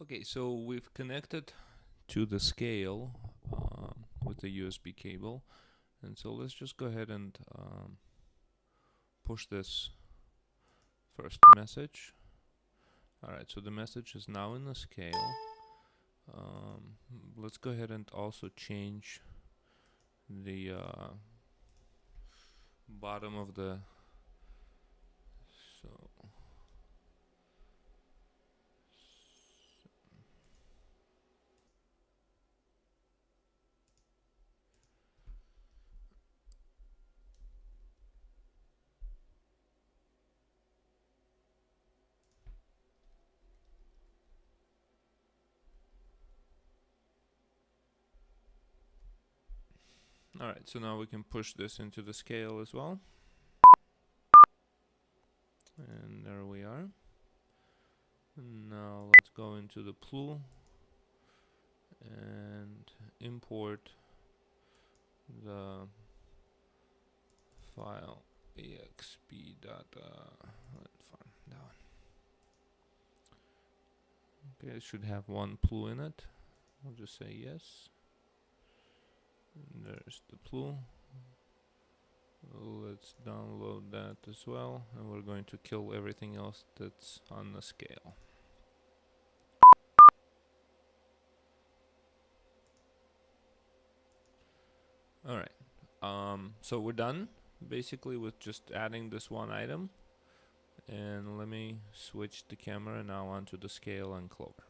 Okay, so we've connected to the scale with the USB cable, and so let's just go ahead and push this first message. Alright, so the message is now in the scale. Let's go ahead and also change the bottom of the so alright, so now we can push this into the scale as well. And there we are. And now let's go into the PLU and import the file exp data. That one. Okay, it should have one PLU in it. I'll just say yes. And there's the PLU. Let's download that as well, and we're going to kill everything else that's on the scale. Alright, so we're done basically with just adding this one item. And let me switch the camera now onto the scale and Clover.